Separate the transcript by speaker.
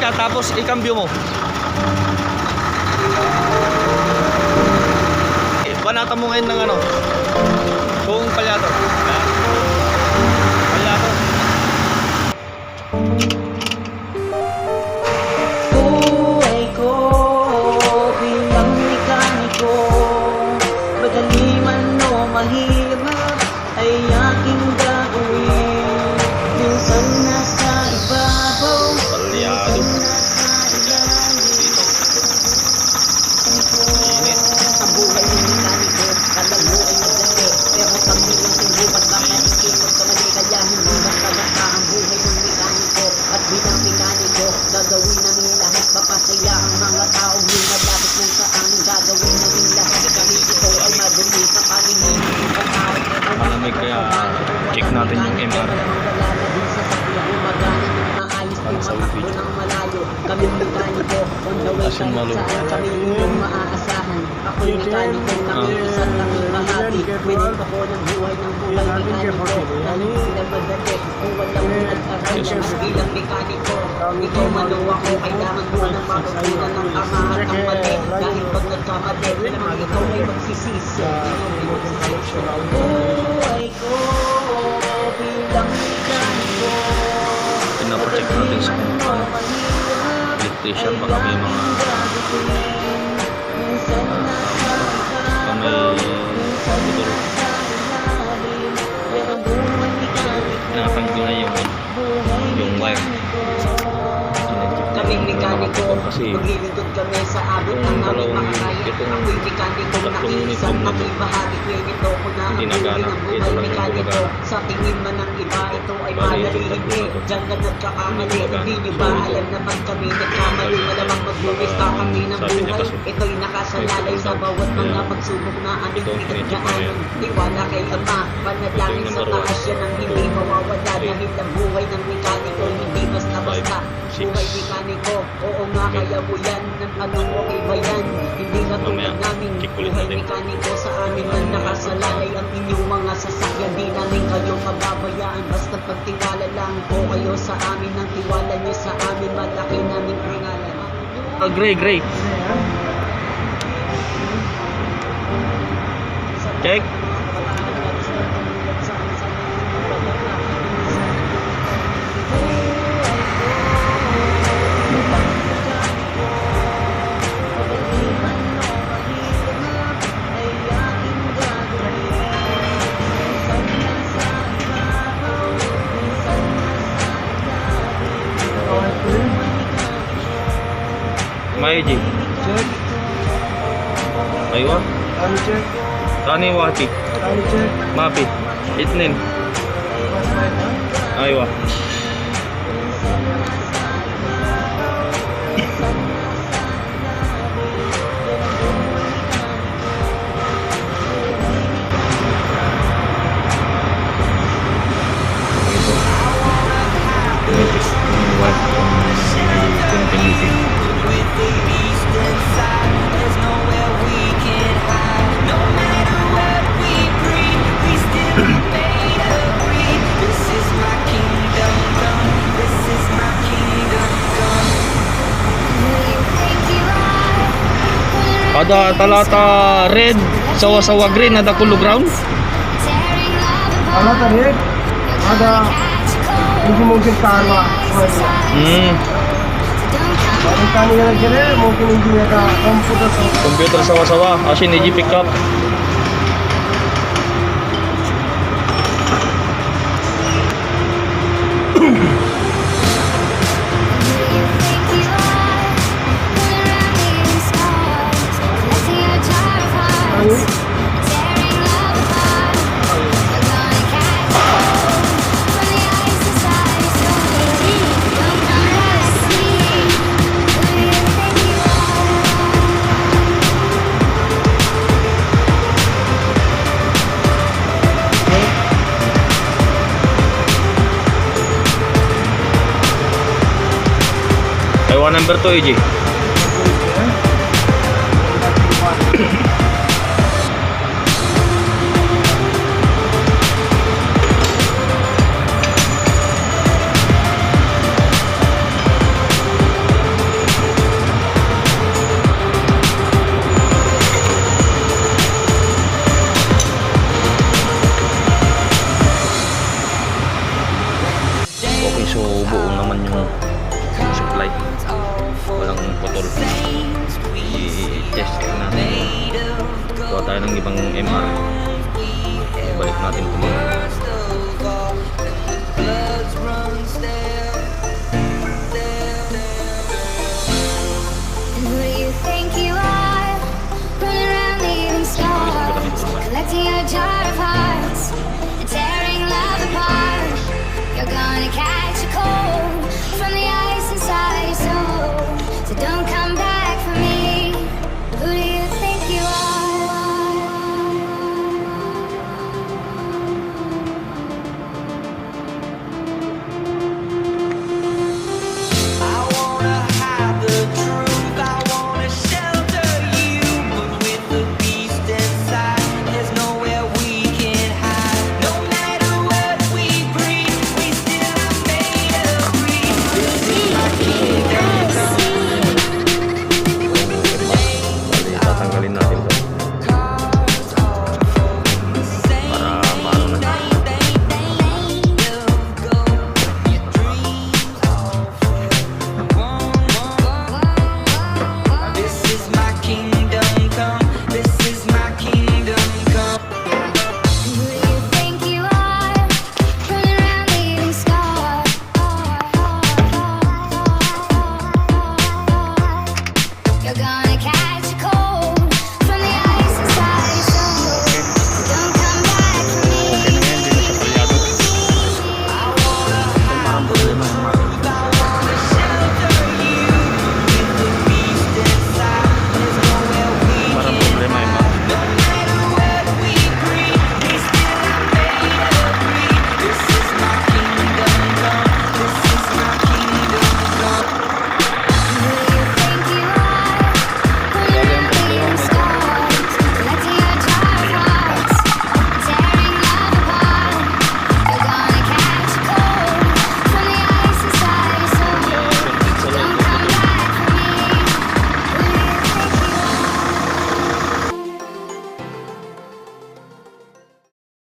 Speaker 1: ka tapos ikambyo mo. Banatan mo ngayon ng ano, buong palyato. Palyato.
Speaker 2: Buhay ko bilang mekaniko, madali man o mahirap ay aking gagawin. Minsan nasa ibabaw,
Speaker 1: Palyado.
Speaker 2: sa buhay ng mekaniko, kala mo ay madali, pero kami lang subukan baka ikinot ka mali, kaya hindi basta-basta ang buhay ng mekaniko. At bilang mekaniko, gagawin namin lahat, mapasaya ang mga tao, lumalapit lang sa amin, gagawin namin lahat. Kami ito ay madumi sa paningin ng tao.
Speaker 1: Malamig kaya check natin yung MR.
Speaker 2: Kami mekaniko, on the way
Speaker 1: Asin malo.
Speaker 2: kami yung maaasahan. Ako'y mekaniko ng isang laking bahagi. Winit ako ng buhay mekaniko. Dahil sila madali, kung walang nag-aral na bilang mekaniko. Ikaw malo ako, kailangan mo ng matutunan ng tama at ang mali. Dahil pag nagkamali, naman ikaw ay magsisisi. Buhay ko bilang mekaniko.
Speaker 1: Pinaproject natin sa kung electrician, baka may mga motor nakatanggal na yung wire.
Speaker 2: Kaming mekaniko,
Speaker 1: Kasi
Speaker 2: maglilindod kami sa abot ng aming makakaya. Ako'y mekaniko, nakiisang aking bahagi. Ito ko na ang buhay ng buhay mekaniko. Sa tingin man ng iba, ito ay malalihindi. Diyan ka nagkakamali, hindi nyo ba alam naman kami nagkamali. Malamang magbumista kami ng buhay. Ito'y nakasalalay sa bawat mga pagsubok na aming pinagdaanan. Tiwala kay Ama, panalangin sa taas yan ang hindi mawawala. Dahil ang buhay ng mekaniko, hindi basta-basta. Buhay mekaniko, oo nga kaya mo yan. Anong okay ba yan? Hindi na tulad namin. Buhay mekaniko, sa amin man nakasalalay ang inyong mga sasakyan. Di namin kayo pababayaan. Basta pagtiwala lang po kayo sa amin. Ang tiwala nyo sa amin, malaki namin ringalan.
Speaker 1: gray. Check. Maiji.
Speaker 3: Check.
Speaker 1: Aywa.
Speaker 3: Kami check.
Speaker 1: Tani wati.
Speaker 3: Kami check.
Speaker 1: Mapi. Itnin. Aywa. Ada talata red sawa-sawa green ada kulo ground.
Speaker 3: Ala tarik. Ada mungkin karma. Bakit kanina nagkira, mungkin hindi naka
Speaker 1: Computer sawa-sawa asin EG pick up. Taiwan number 2 EG. natin kung